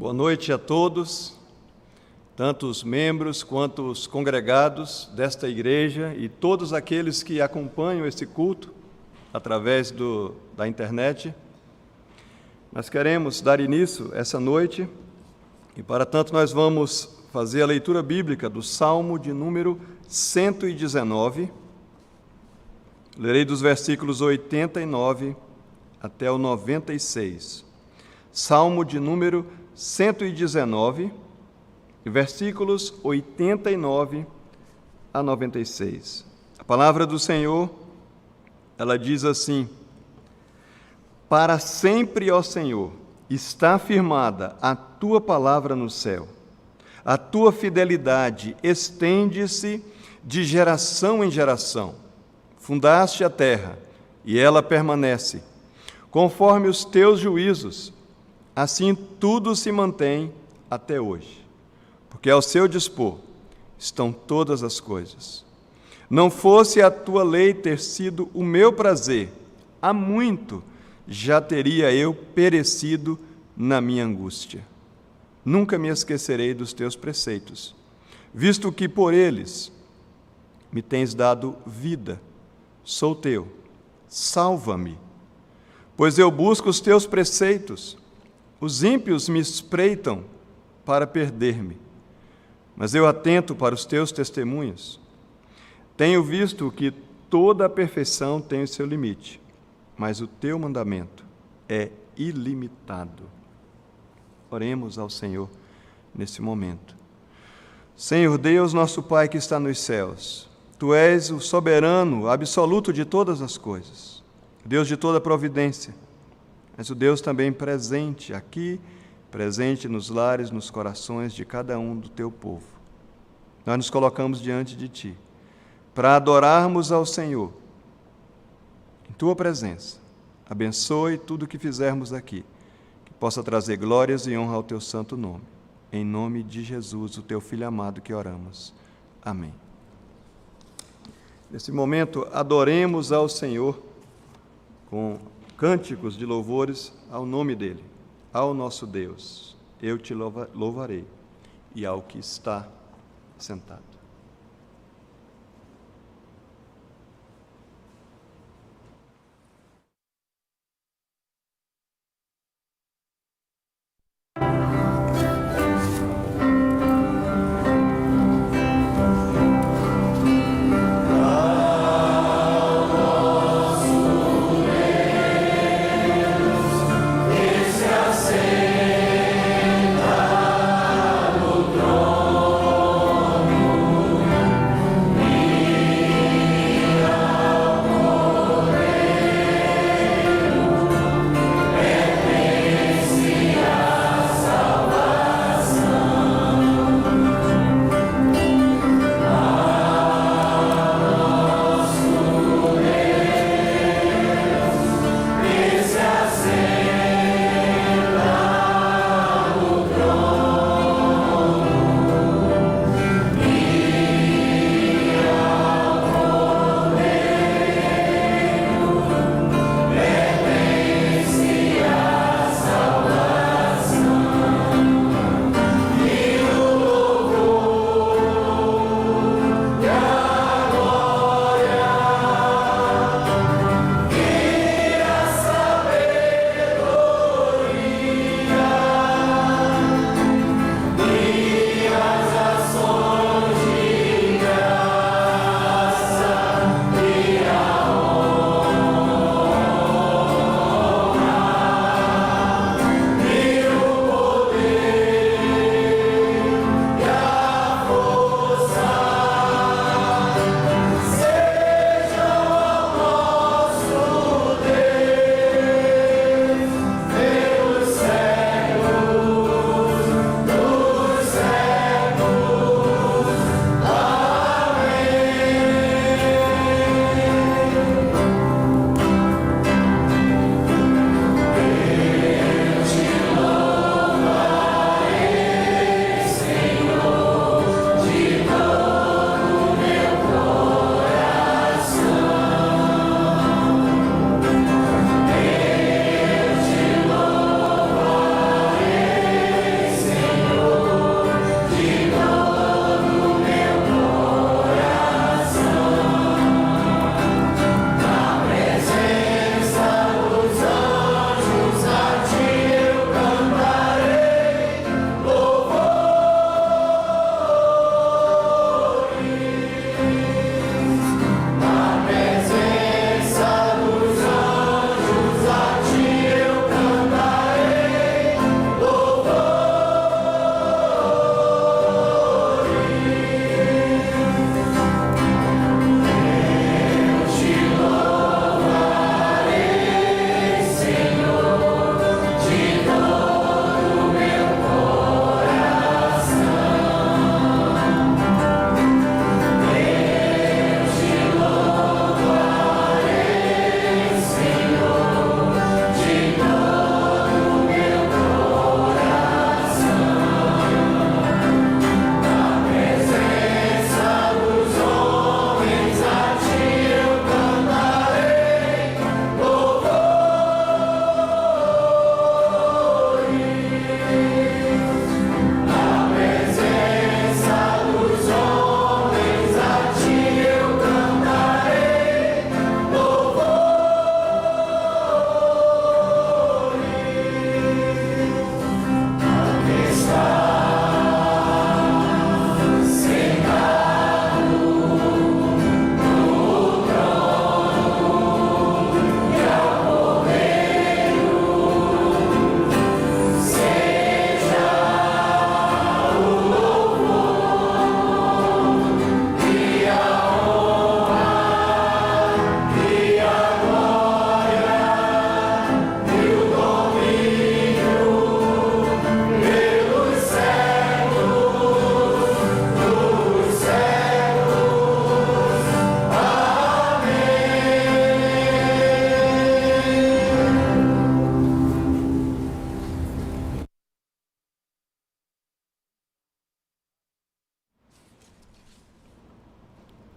Boa noite a todos, tanto os membros quanto os congregados desta igreja e todos aqueles que acompanham esse culto através da internet. Nós queremos dar início essa noite e, para tanto, nós vamos fazer a leitura bíblica do Salmo de número 119. Lerei dos versículos 89 até o 96. Salmo de número 119, versículos 89 a 96. A palavra do Senhor, ela diz assim: Para sempre, ó Senhor, está firmada a tua palavra no céu. A tua fidelidade estende-se de geração em geração. Fundaste a terra, e ela permanece. Conforme os teus juízos, assim tudo se mantém até hoje. Porque ao seu dispor estão todas as coisas. Não fosse a tua lei ter sido o meu prazer, há muito já teria eu perecido na minha angústia. Nunca me esquecerei dos teus preceitos, visto que por eles me tens dado vida. Sou teu, salva-me, pois eu busco os teus preceitos. Os ímpios me espreitam para perder-me, mas eu atento para os teus testemunhos. Tenho visto que toda a perfeição tem o seu limite, mas o teu mandamento é ilimitado. Oremos ao Senhor nesse momento. Senhor Deus, nosso Pai que está nos céus, Tu és o soberano absoluto de todas as coisas, Deus de toda providência, mas o Deus também presente aqui, presente nos lares, nos corações de cada um do Teu povo. Nós nos colocamos diante de Ti, para adorarmos ao Senhor, em Tua presença. Abençoe tudo o que fizermos aqui, que possa trazer glórias e honra ao Teu santo nome. Em nome de Jesus, o Teu Filho amado, que oramos. Amém. Nesse momento, adoremos ao Senhor com cânticos de louvores ao nome dEle, ao nosso Deus. Eu te louvarei, e ao que está sentado. Sentado no trono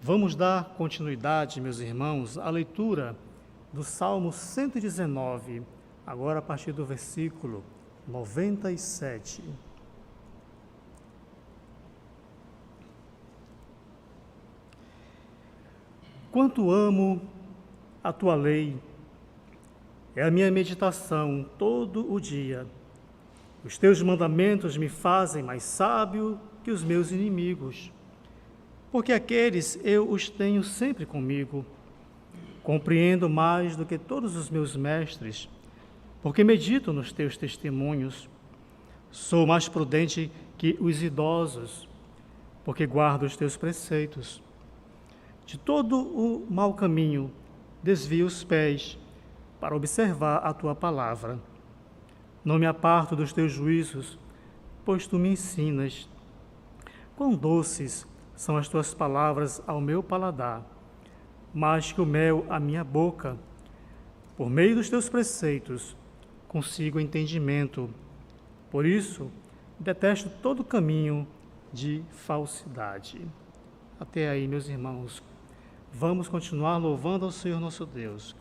Vamos dar continuidade, meus irmãos, à leitura do Salmo 119, agora a partir do versículo 97. Quanto amo a tua lei, é a minha meditação todo o dia. Os teus mandamentos me fazem mais sábio que os meus inimigos, porque aqueles eu os tenho sempre comigo. Compreendo mais do que todos os meus mestres, porque medito nos teus testemunhos. Sou mais prudente que os idosos, porque guardo os teus preceitos. De todo o mau caminho desvio os pés para observar a tua palavra. Não me aparto dos teus juízos, pois tu me ensinas. Quão doces são as tuas palavras ao meu paladar, mais que o mel à minha boca. Por meio dos teus preceitos consigo entendimento. Por isso, detesto todo caminho de falsidade. Até aí, meus irmãos. Vamos continuar louvando ao Senhor nosso Deus.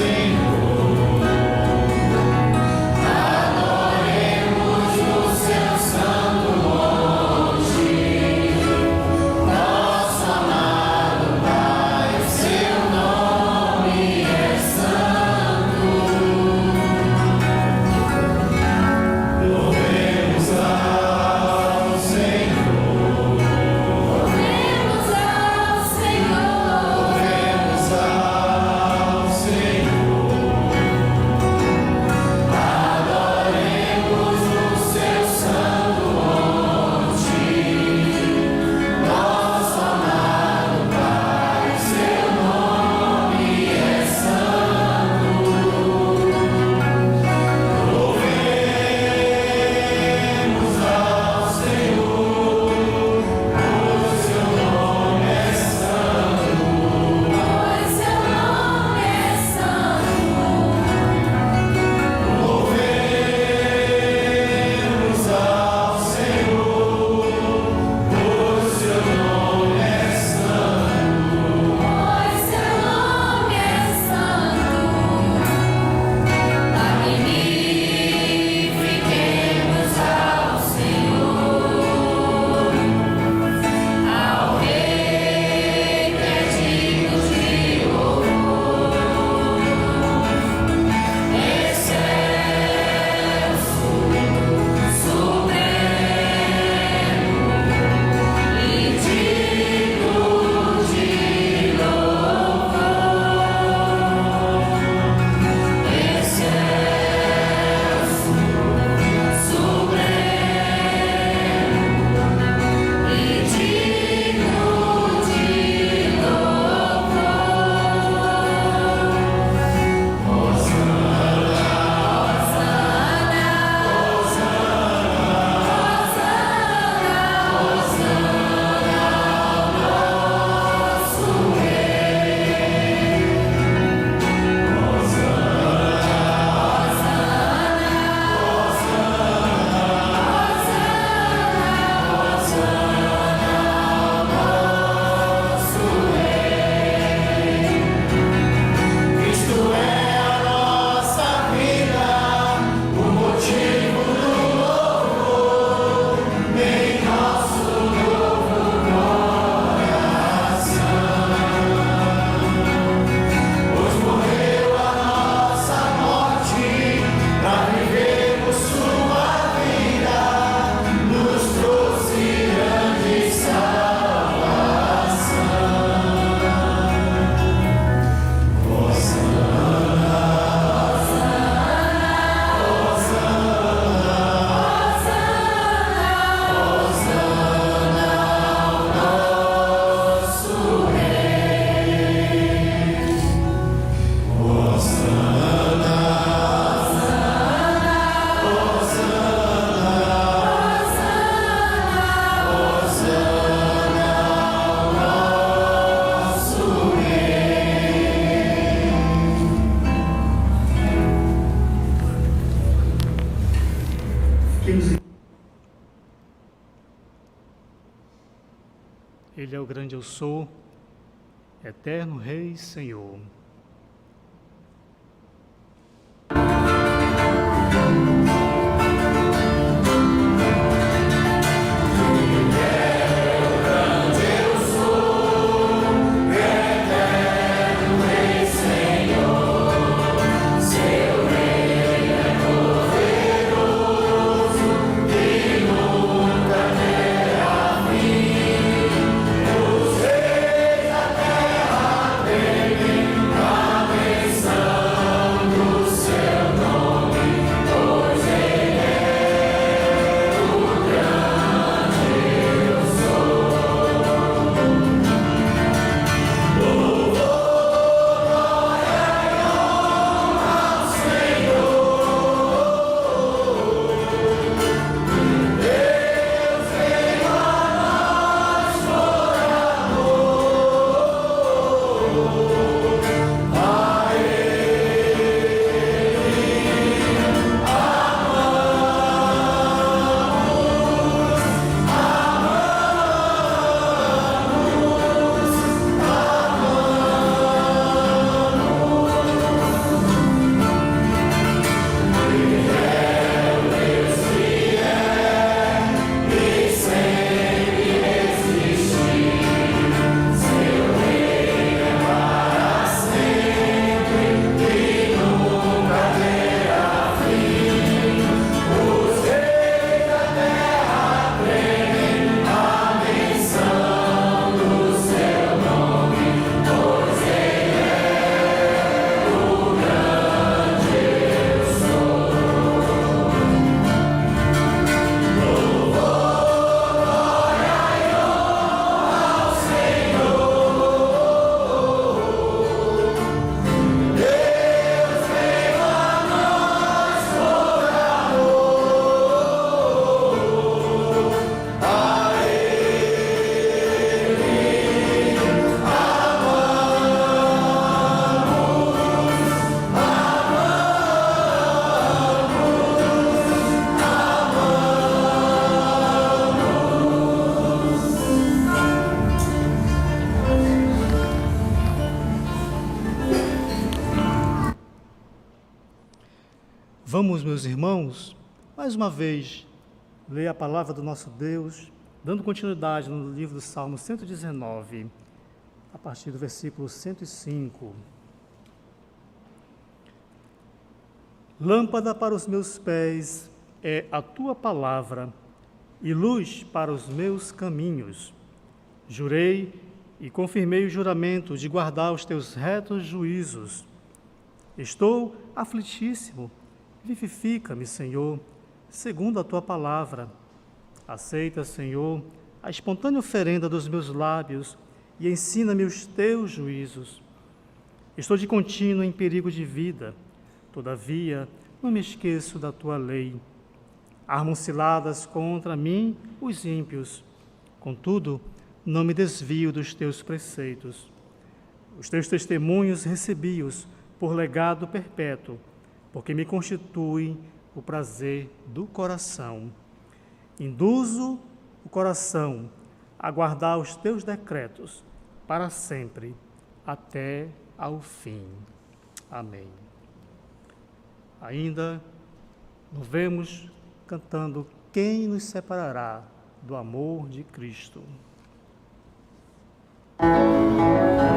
Senhor. o grande eu sou, eterno Rei, Senhor. Vamos, meus irmãos, mais uma vez, ler a palavra do nosso Deus, dando continuidade no livro do Salmo 119, a partir do versículo 105. Lâmpada para os meus pés é a tua palavra e luz para os meus caminhos. Jurei e confirmei o juramento de guardar os teus retos juízos. Estou aflitíssimo. Vivifica-me, Senhor, segundo a tua palavra. Aceita, Senhor, a espontânea oferenda dos meus lábios e ensina-me os teus juízos. Estou de contínuo em perigo de vida, todavia não me esqueço da tua lei. Armam ciladas contra mim os ímpios, contudo, não me desvio dos teus preceitos. Os teus testemunhos recebi-os por legado perpétuo, porque me constituem o prazer do coração. Induzo o coração a guardar os teus decretos para sempre, até ao fim. Amém. Ainda nos vemos cantando Quem nos separará do amor de Cristo? Será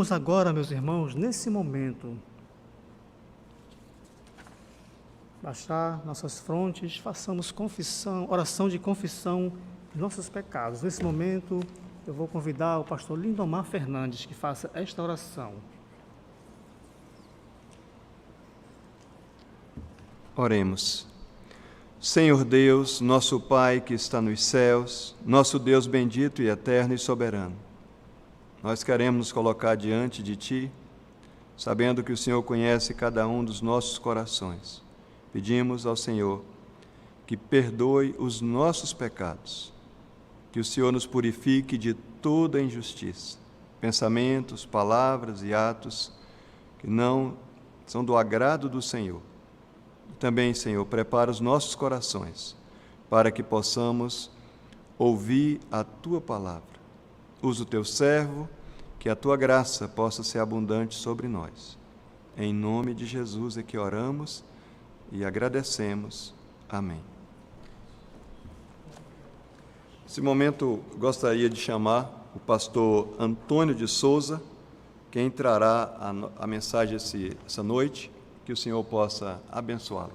Vamos agora, meus irmãos, nesse momento, baixar nossas frontes, façamos confissão, oração de confissão de nossos pecados. Nesse momento, eu vou convidar o pastor Lindomar Fernandes que faça esta oração. Oremos. Senhor Deus, nosso Pai que está nos céus, nosso Deus bendito e eterno e soberano, nós queremos nos colocar diante de Ti, sabendo que o Senhor conhece cada um dos nossos corações. Pedimos ao Senhor que perdoe os nossos pecados, que o Senhor nos purifique de toda injustiça, pensamentos, palavras e atos que não são do agrado do Senhor. Também, Senhor, prepara os nossos corações para que possamos ouvir a Tua palavra. Usa o Teu servo, que a Tua graça possa ser abundante sobre nós. Em nome de Jesus é que oramos e agradecemos. Amém. Nesse momento, gostaria de chamar o pastor Antônio de Souza, que entrará a mensagem essa noite. Que o Senhor possa abençoá-lo.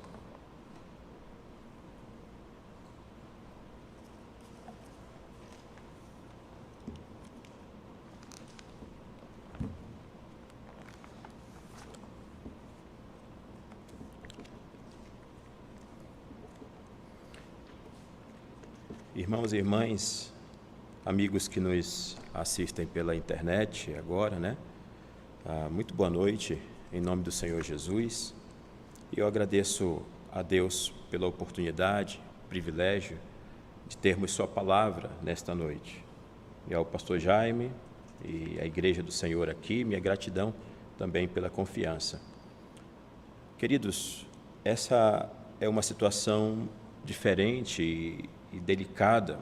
Irmãos e irmãs, amigos que nos assistem pela internet agora, né? Muito boa noite. Em nome do Senhor Jesus, e eu agradeço a Deus pela oportunidade, privilégio de termos Sua palavra nesta noite. E ao pastor Jaime e à Igreja do Senhor aqui, minha gratidão também pela confiança. Queridos, essa é uma situação diferente e delicada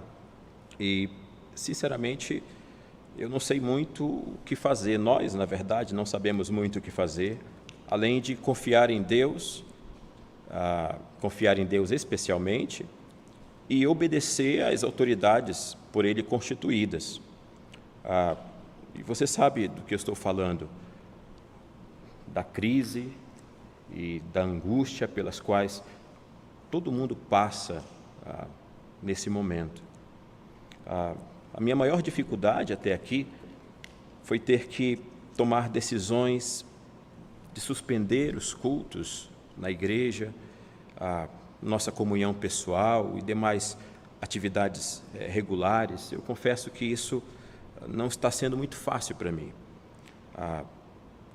e, sinceramente, eu não sei muito o que fazer. Nós, na verdade, não sabemos muito o que fazer, além de confiar em Deus especialmente, e obedecer às autoridades por Ele constituídas. E você sabe do que eu estou falando, da crise e da angústia pelas quais todo mundo passa nesse momento. A minha maior dificuldade até aqui foi ter que tomar decisões de suspender os cultos na igreja, a nossa comunhão pessoal e demais atividades regulares. Eu confesso que isso não está sendo muito fácil para mim.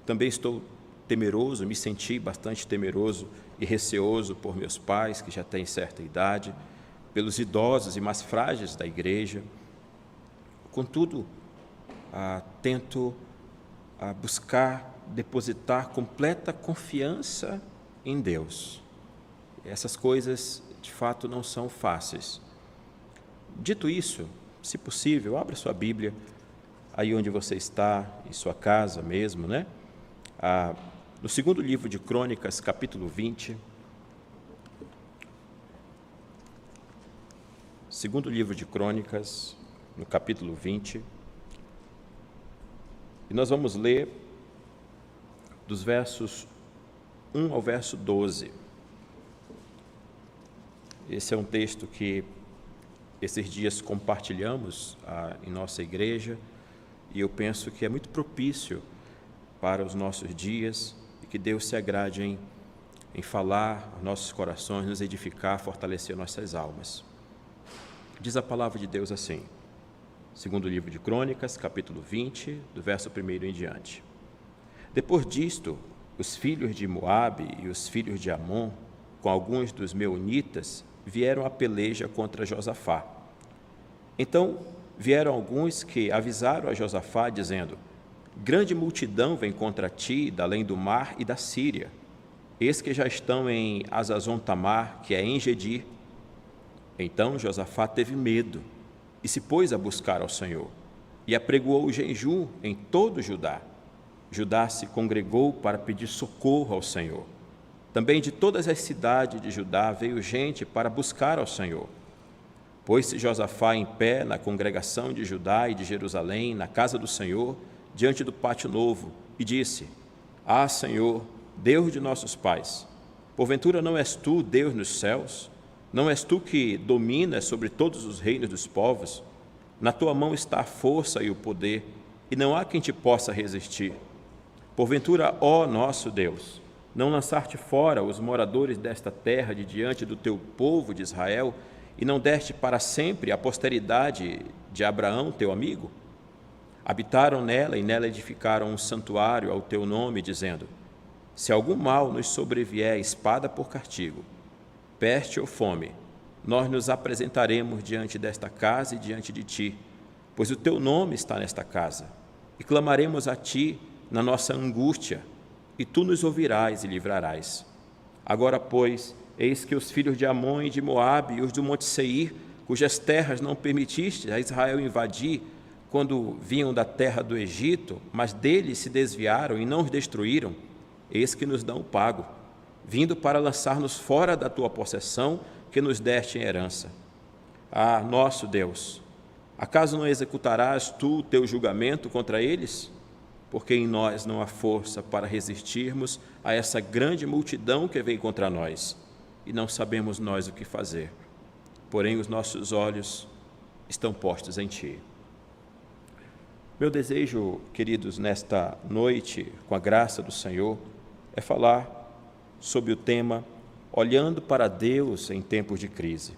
Também estou temeroso, me senti bastante temeroso e receoso por meus pais, que já têm certa idade, pelos idosos e mais frágeis da igreja. Contudo, tento buscar depositar completa confiança em Deus. Essas coisas, de fato, não são fáceis. Dito isso, se possível, abra sua Bíblia, aí onde você está, em sua casa mesmo, né? No segundo livro de Crônicas, capítulo 20. Segundo livro de Crônicas, no capítulo 20, e nós vamos ler dos versos 1 ao verso 12. Esse é um texto que esses dias compartilhamos em nossa igreja, e eu penso que é muito propício para os nossos dias, e que Deus se agrade em falar aos nossos corações, nos edificar, fortalecer nossas almas. Diz a palavra de Deus assim, segundo livro de Crônicas, capítulo 20, do verso 1 em diante. Depois disto, os filhos de Moabe e os filhos de Amon, com alguns dos meunitas, vieram à peleja contra Josafá. Então vieram alguns que avisaram a Josafá, dizendo: grande multidão vem contra ti da além do mar e da Síria. Eis que já estão em Hazazon-Tamar, que é em Gedir. Então Josafá teve medo e se pôs a buscar ao Senhor, e apregoou o jejum em todo Judá. Judá se congregou para pedir socorro ao Senhor. Também de todas as cidades de Judá veio gente para buscar ao Senhor. Pôs-se Josafá em pé na congregação de Judá e de Jerusalém, na casa do Senhor, diante do pátio novo e disse: Ah, Senhor, Deus de nossos pais, porventura não és tu Deus nos céus? Não és tu que dominas sobre todos os reinos dos povos? Na tua mão está a força e o poder, e não há quem te possa resistir. Porventura, ó nosso Deus, não lançaste fora os moradores desta terra de diante do teu povo de Israel, e não deste para sempre a posteridade de Abraão, teu amigo? Habitaram nela e nela edificaram um santuário ao teu nome, dizendo: Se algum mal nos sobrevier, espada por castigo, peste ou fome, nós nos apresentaremos diante desta casa e diante de ti, pois o teu nome está nesta casa, e clamaremos a ti na nossa angústia, e tu nos ouvirás e livrarás. Agora, pois, eis que os filhos de Amon e de Moabe e os do monte Seir, cujas terras não permitiste a Israel invadir, quando vinham da terra do Egito, mas deles se desviaram e não os destruíram, eis que nos dão o pago, vindo para lançar-nos fora da tua possessão, que nos deste em herança. Ah, nosso Deus, acaso não executarás tu o teu julgamento contra eles? Porque em nós não há força para resistirmos a essa grande multidão que vem contra nós, e não sabemos nós o que fazer. Porém, os nossos olhos estão postos em ti. Meu desejo, queridos, nesta noite, com a graça do Senhor, é falar sobre o tema Olhando para Deus em tempos de crise.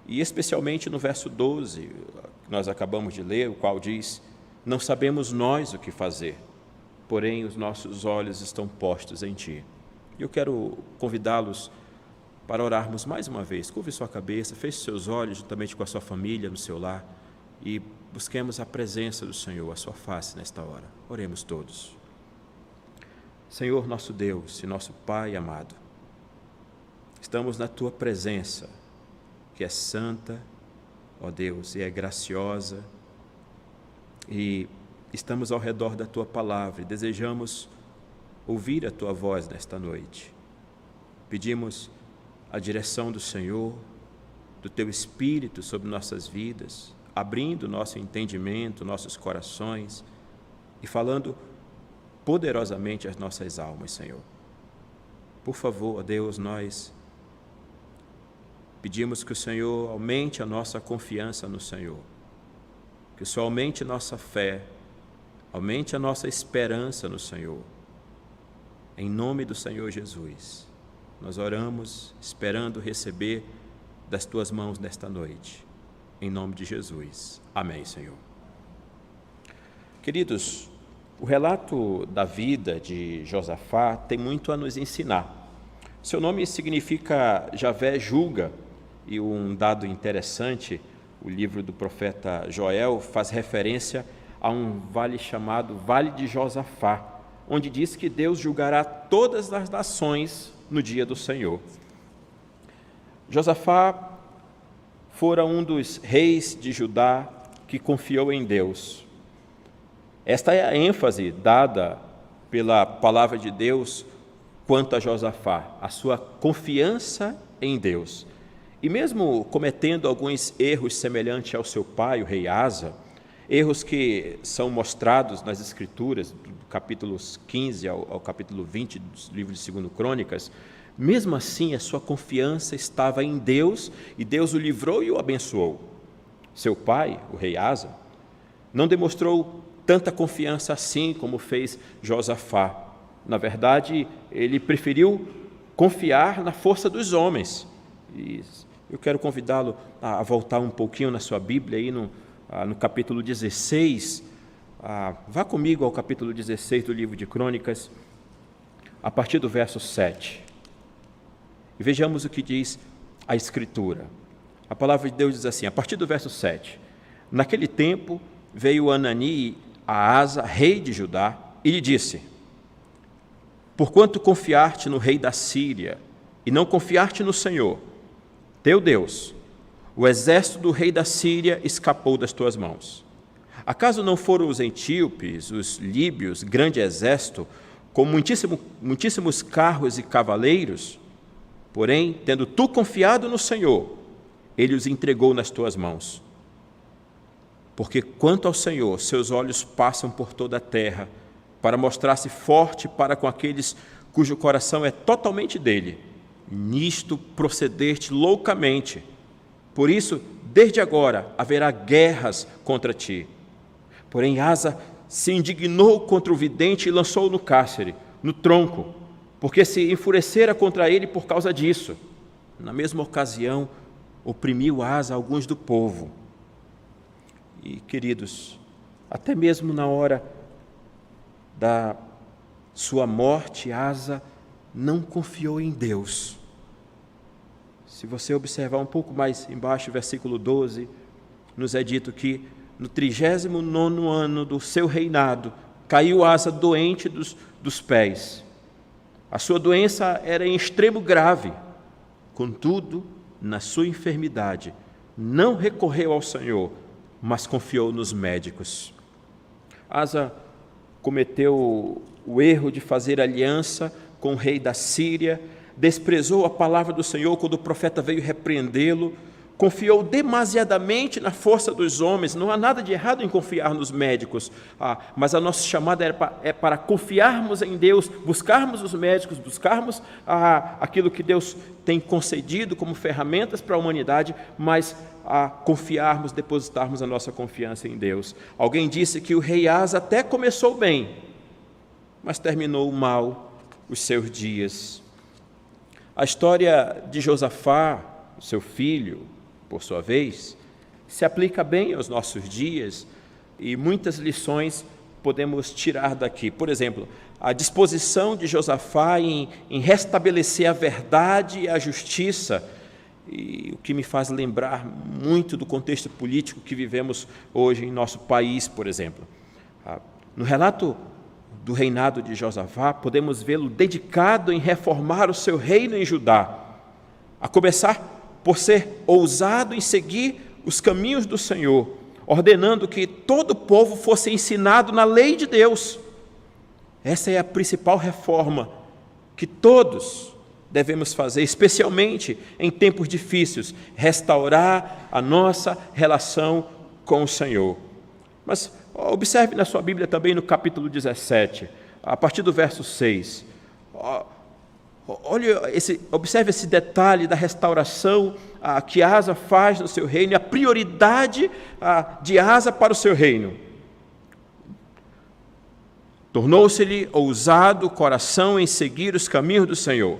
E especialmente no verso 12, que nós acabamos de ler, o qual diz: Não sabemos nós o que fazer, porém os nossos olhos estão postos em ti. E eu quero convidá-los para orarmos mais uma vez. Curve sua cabeça, feche seus olhos juntamente com a sua família no seu lar e busquemos a presença do Senhor, a sua face nesta hora. Oremos todos. Senhor, nosso Deus e nosso Pai amado, estamos na tua presença, que é santa, ó Deus, e é graciosa, e estamos ao redor da tua palavra e desejamos ouvir a tua voz nesta noite. Pedimos a direção do Senhor, do teu Espírito sobre nossas vidas, abrindo nosso entendimento, nossos corações e falando poderosamente às nossas almas, Senhor. Por favor, ó Deus, nós pedimos que o Senhor aumente a nossa confiança no Senhor, que o Senhor aumente nossa fé, aumente a nossa esperança no Senhor. Em nome do Senhor Jesus, nós oramos esperando receber das tuas mãos nesta noite. Em nome de Jesus. Amém, Senhor. Queridos, o relato da vida de Josafá tem muito a nos ensinar. Seu nome significa Javé julga, e um dado interessante, o livro do profeta Joel faz referência a um vale chamado Vale de Josafá, onde diz que Deus julgará todas as nações no dia do Senhor. Josafá fora um dos reis de Judá que confiou em Deus. Esta é a ênfase dada pela palavra de Deus quanto a Josafá, a sua confiança em Deus. E mesmo cometendo alguns erros semelhantes ao seu pai, o rei Asa, erros que são mostrados nas Escrituras, do capítulo 15 ao capítulo 20 do livro de 2 Crônicas, mesmo assim a sua confiança estava em Deus e Deus o livrou e o abençoou. Seu pai, o rei Asa, não demonstrou tanta confiança assim como fez Josafá. Na verdade, ele preferiu confiar na força dos homens. E eu quero convidá-lo a voltar um pouquinho na sua Bíblia, aí no capítulo 16. Vá comigo ao capítulo 16 do livro de Crônicas, a partir do verso 7. E vejamos o que diz a Escritura. A palavra de Deus diz assim, a partir do verso 7. Naquele tempo veio Anani a Asa, rei de Judá, e lhe disse: Porquanto confiaste no rei da Síria e não confiaste no Senhor, teu Deus, o exército do rei da Síria escapou das tuas mãos. Acaso não foram os etíopes, os líbios, grande exército, com muitíssimos carros e cavaleiros? Porém, tendo tu confiado no Senhor, ele os entregou nas tuas mãos. Porque quanto ao Senhor, seus olhos passam por toda a terra, para mostrar-se forte para com aqueles cujo coração é totalmente dele. Nisto procedeste loucamente. Por isso, desde agora, haverá guerras contra ti. Porém, Asa se indignou contra o vidente e lançou-o no cárcere, no tronco, porque se enfurecera contra ele por causa disso. Na mesma ocasião, oprimiu Asa alguns do povo. E, queridos, até mesmo na hora da sua morte, Asa não confiou em Deus. Se você observar um pouco mais embaixo, versículo 12, nos é dito que no 39º ano do seu reinado, caiu Asa doente dos pés. A sua doença era em extremo grave. Contudo, na sua enfermidade, não recorreu ao Senhor, mas confiou nos médicos. Asa cometeu o erro de fazer aliança com o rei da Síria, desprezou a palavra do Senhor quando o profeta veio repreendê-lo, confiou demasiadamente na força dos homens. Não há nada de errado em confiar nos médicos, mas a nossa chamada é para confiarmos em Deus, buscarmos os médicos, buscarmos aquilo que Deus tem concedido como ferramentas para a humanidade, mas a confiarmos, depositarmos a nossa confiança em Deus. Alguém disse que o rei Asa até começou bem, mas terminou mal os seus dias. A história de Josafá, seu filho, por sua vez, se aplica bem aos nossos dias e muitas lições podemos tirar daqui. Por exemplo, a disposição de Josafá em restabelecer a verdade e a justiça, e o que me faz lembrar muito do contexto político que vivemos hoje em nosso país, por exemplo. No relato do reinado de Josafá, podemos vê-lo dedicado em reformar o seu reino em Judá, a começar por ser ousado em seguir os caminhos do Senhor, ordenando que todo o povo fosse ensinado na lei de Deus. Essa é a principal reforma que todos devemos fazer, especialmente em tempos difíceis, restaurar a nossa relação com o Senhor. Mas observe na sua Bíblia também no capítulo 17, a partir do verso 6. Observe esse detalhe da restauração que Asa faz no seu reino, e a prioridade de Asa para o seu reino. Tornou-se-lhe ousado o coração em seguir os caminhos do Senhor,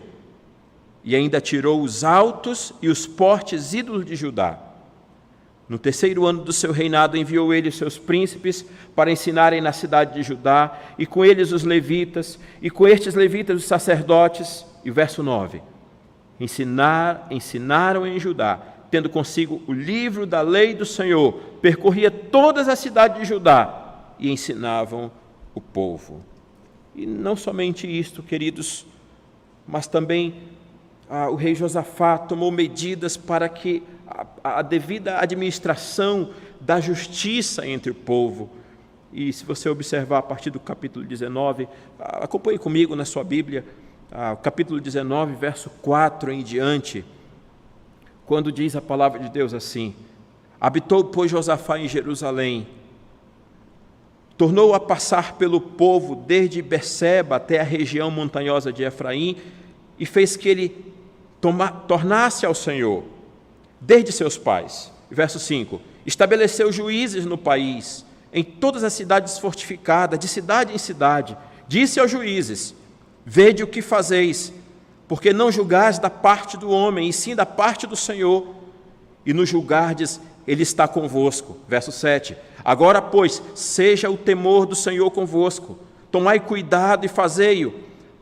e ainda tirou os altos e os fortes ídolos de Judá. No 3º ano do seu reinado, enviou ele os seus príncipes para ensinarem na cidade de Judá, e com eles os levitas, e com estes levitas os sacerdotes. E o verso 9, ensinaram em Judá, tendo consigo o livro da lei do Senhor, percorria todas as cidades de Judá e ensinavam o povo. E não somente isto, queridos, mas também o rei Josafá tomou medidas para que a devida administração da justiça entre o povo. E se você observar a partir do capítulo 19, acompanhe comigo na sua Bíblia, o capítulo 19, verso 4 em diante, quando diz a palavra de Deus assim: habitou, pois, Josafá em Jerusalém, tornou a passar pelo povo desde Berseba até a região montanhosa de Efraim, e fez que ele tornasse ao Senhor, desde seus pais. Verso 5, estabeleceu juízes no país, em todas as cidades fortificadas, de cidade em cidade, disse aos juízes: vede o que fazeis, porque não julgais da parte do homem, e sim da parte do Senhor, e no julgardes, ele está convosco. Verso 7, agora, pois, seja o temor do Senhor convosco, tomai cuidado e fazei-o,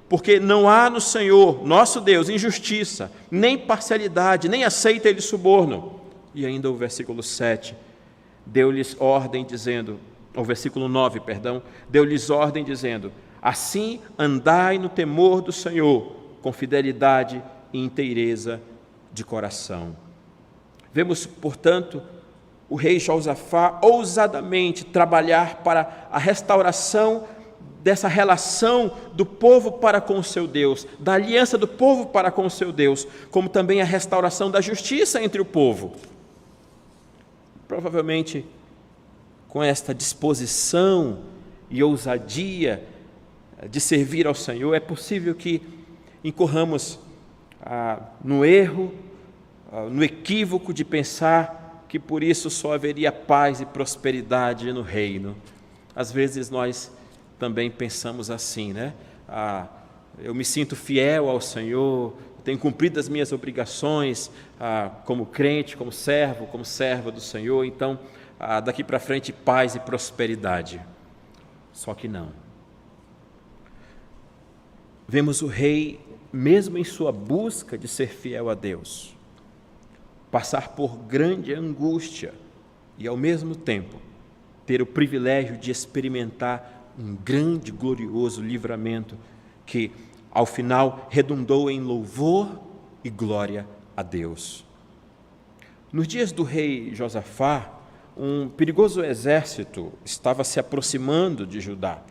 porque não há no Senhor, nosso Deus, injustiça, nem parcialidade, nem aceita ele suborno. E ainda o versículo 7, deu-lhes ordem dizendo, o versículo 9, perdão, deu-lhes ordem dizendo: assim andai no temor do Senhor, com fidelidade e inteireza de coração. Vemos, portanto, o rei Josafá ousadamente trabalhar para a restauração dessa relação do povo para com o seu Deus, da aliança do povo para com o seu Deus, como também a restauração da justiça entre o povo. Provavelmente, com esta disposição e ousadia de servir ao Senhor, é possível que incorramos no erro, no equívoco de pensar que por isso só haveria paz e prosperidade no reino. Às vezes nós também pensamos assim, né? Eu me sinto fiel ao Senhor, tenho cumprido as minhas obrigações como crente, como servo, como serva do Senhor, então daqui para frente paz e prosperidade. Só que não. Vemos o rei, mesmo em sua busca de ser fiel a Deus, passar por grande angústia e, ao mesmo tempo, ter o privilégio de experimentar um grande, glorioso livramento que, ao final, redundou em louvor e glória a Deus. Nos dias do rei Josafá, um perigoso exército estava se aproximando de Judá.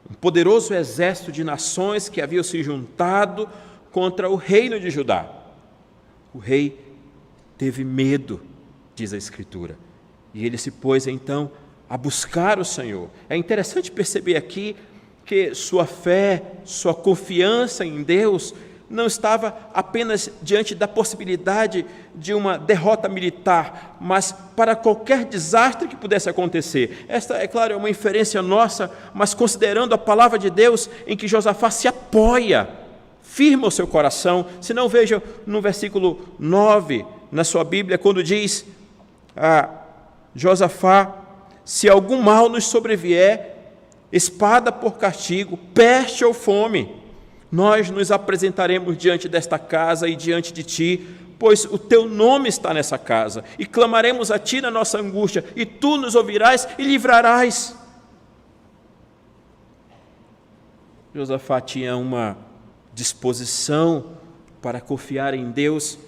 Um poderoso exército de nações que haviam se juntado contra o reino de Judá. O rei teve medo, diz a Escritura, e ele se pôs então a buscar o Senhor. É interessante perceber aqui que sua fé, sua confiança em Deus não estava apenas diante da possibilidade de uma derrota militar, mas para qualquer desastre que pudesse acontecer. Esta, é claro, é uma inferência nossa, mas considerando a palavra de Deus em que Josafá se apoia, firma o seu coração. Se não, veja no versículo 9, na sua Bíblia, quando diz Josafá: se algum mal nos sobrevier, espada por castigo, peste ou fome, nós nos apresentaremos diante desta casa e diante de ti, pois o teu nome está nessa casa, e clamaremos a ti na nossa angústia, e tu nos ouvirás e livrarás. Josafá tinha uma disposição para confiar em Deus,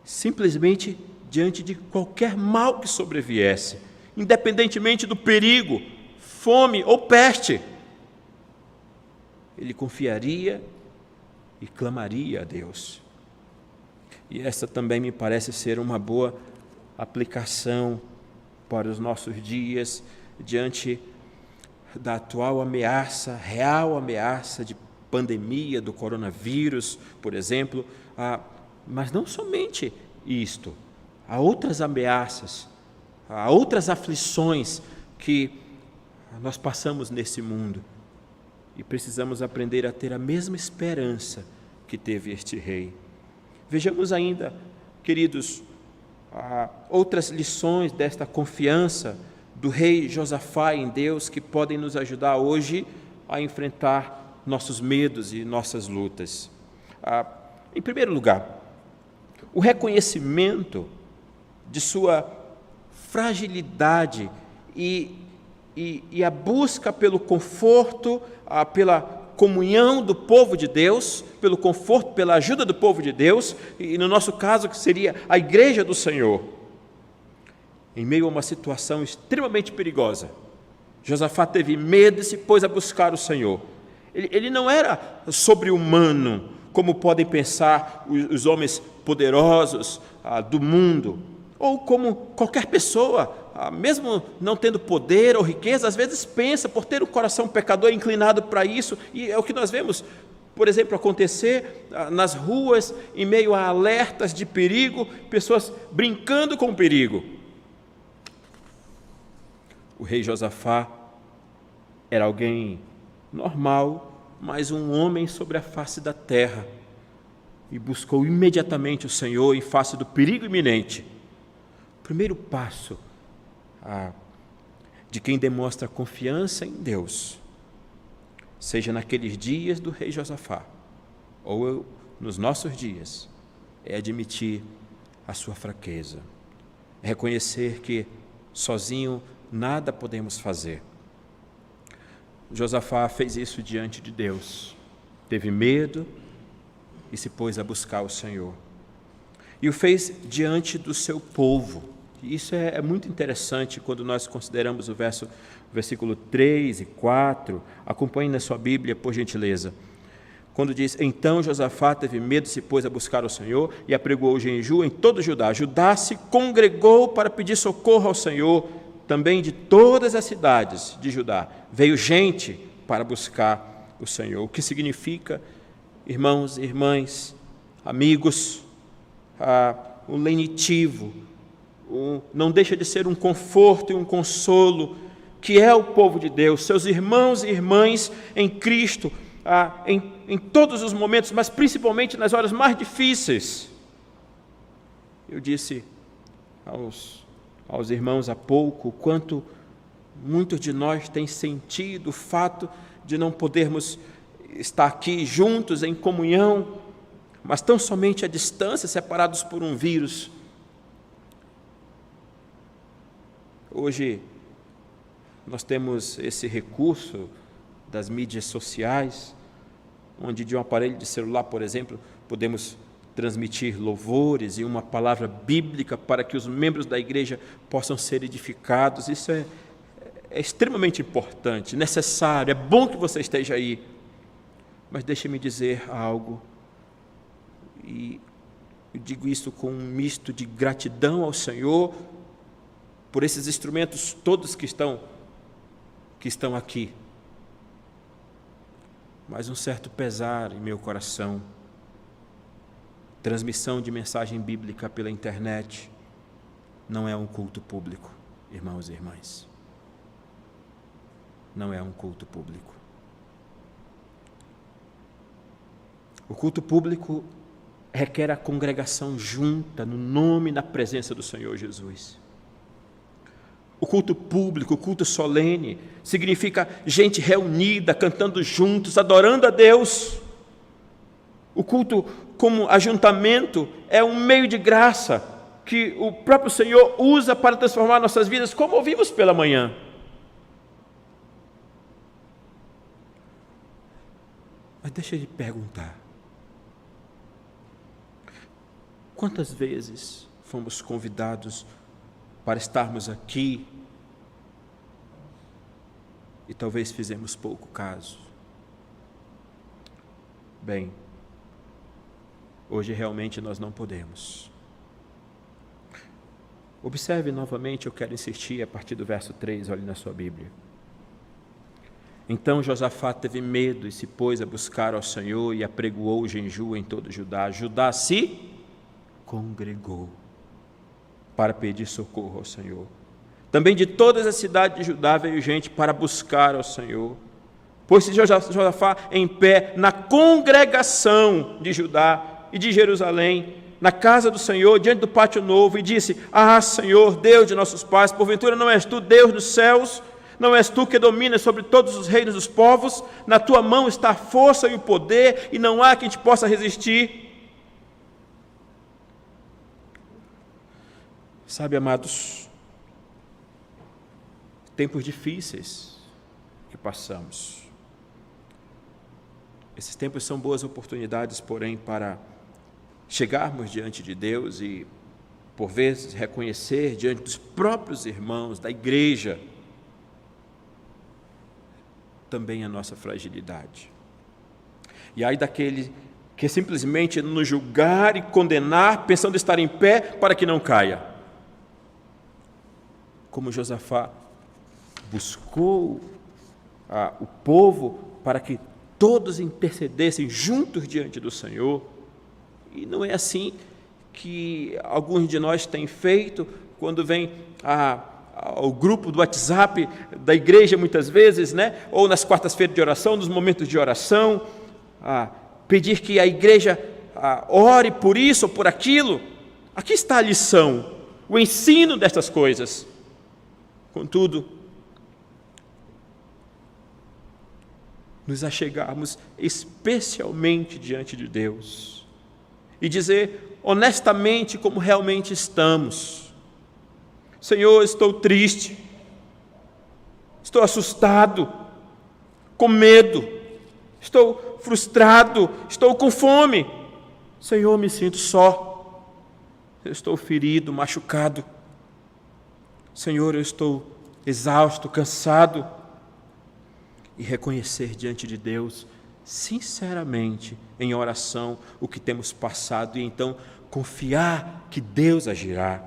simplesmente diante de qualquer mal que sobreviesse, independentemente do perigo, fome ou peste. Ele confiaria e clamaria a Deus. E essa também me parece ser uma boa aplicação para os nossos dias, diante da atual ameaça, real ameaça de pandemia do coronavírus, por exemplo, mas não somente isto, há outras ameaças, há outras aflições que nós passamos nesse mundo. E precisamos aprender a ter a mesma esperança que teve este rei. Vejamos ainda, queridos, outras lições desta confiança do rei Josafá em Deus que podem nos ajudar hoje a enfrentar nossos medos e nossas lutas. Em primeiro lugar, o reconhecimento de sua fragilidade e a busca pelo conforto, pela comunhão do povo de Deus, pelo conforto, pela ajuda do povo de Deus, e no nosso caso que seria a igreja do Senhor, em meio a uma situação extremamente perigosa. Josafá teve medo e se pôs a buscar o Senhor. Ele não era sobre-humano, como podem pensar os homens poderosos do mundo, ou como qualquer pessoa, mesmo não tendo poder ou riqueza, às vezes pensa, por ter o coração pecador inclinado para isso, e é o que nós vemos, por exemplo, acontecer nas ruas, em meio a alertas de perigo, pessoas brincando com o perigo. O rei Josafá era alguém normal, mas um homem sobre a face da terra, e buscou imediatamente o Senhor em face do perigo iminente. O primeiro passo de quem demonstra confiança em Deus, seja naqueles dias do rei Josafá, ou nos nossos dias, é admitir a sua fraqueza, é reconhecer que sozinho nada podemos fazer. Josafá fez isso diante de Deus, teve medo e se pôs a buscar o Senhor, e o fez diante do seu povo. Isso é muito interessante quando nós consideramos o versículo 3 e 4. Acompanhe na sua Bíblia, por gentileza. Quando diz: então Josafá teve medo e se pôs a buscar o Senhor e apregoou o jejum em todo Judá. Judá se congregou para pedir socorro ao Senhor também de todas as cidades de Judá veio gente para buscar o Senhor. O que significa, irmãos e irmãs, amigos, o lenitivo, não deixa de ser um conforto e um consolo, que é o povo de Deus, seus irmãos e irmãs em Cristo, em todos os momentos, mas principalmente nas horas mais difíceis. Eu disse aos irmãos há pouco, quanto muitos de nós têm sentido o fato de não podermos estar aqui juntos em comunhão, mas tão somente à distância, separados por um vírus. Hoje nós temos esse recurso das mídias sociais, onde de um aparelho de celular, por exemplo, podemos transmitir louvores e uma palavra bíblica para que os membros da igreja possam ser edificados. Isso é extremamente importante, necessário, é bom que você esteja aí. Mas deixe-me dizer algo, e eu digo isso com um misto de gratidão ao Senhor por esses instrumentos todos que estão aqui, mas um certo pesar em meu coração. Transmissão de mensagem bíblica pela internet não é um culto público, irmãos e irmãs. Não é um culto público. O culto público requer a congregação junta no nome e na presença do Senhor Jesus. O culto público, o culto solene, significa gente reunida, cantando juntos, adorando a Deus. O culto como ajuntamento é um meio de graça que o próprio Senhor usa para transformar nossas vidas, como ouvimos pela manhã. Mas deixa eu lhe perguntar, quantas vezes fomos convidados para estarmos aqui e talvez fizemos pouco caso? Bem, hoje realmente nós não podemos. Observe novamente, eu quero insistir a partir do verso 3, olhe na sua Bíblia. Então Josafá teve medo e se pôs a buscar ao Senhor e apregoou o jejum em todo Judá. Judá se congregou para pedir socorro ao Senhor. Também de todas as cidades de Judá veio gente para buscar ao Senhor. Pôs-se Josafá em pé na congregação de Judá e de Jerusalém, na casa do Senhor, diante do pátio novo, e disse: Ah, Senhor, Deus de nossos pais, porventura não és tu Deus dos céus? Não és tu que dominas sobre todos os reinos dos povos? Na tua mão está a força e o poder, e não há quem te possa resistir. Sabe, amados, tempos difíceis que passamos. Esses tempos são boas oportunidades, porém, para chegarmos diante de Deus e, por vezes, reconhecer diante dos próprios irmãos da igreja também a nossa fragilidade. E aí daquele que simplesmente nos julgar e condenar, pensando estar em pé para que não caia. Como Josafá buscou o povo para que todos intercedessem juntos diante do Senhor. E não é assim que alguns de nós têm feito quando vem ao grupo do WhatsApp da igreja, muitas vezes, né? Ou nas quartas-feiras de oração, nos momentos de oração, pedir que a igreja ore por isso ou por aquilo. Aqui está a lição, o ensino destas coisas. Contudo, nos achegarmos especialmente diante de Deus e dizer honestamente como realmente estamos. Senhor, estou triste, estou assustado, com medo, estou frustrado, estou com fome. Senhor, me sinto só, eu estou ferido, machucado. Senhor, eu estou exausto, cansado. E reconhecer diante de Deus, sinceramente, em oração, o que temos passado, e então confiar que Deus agirá.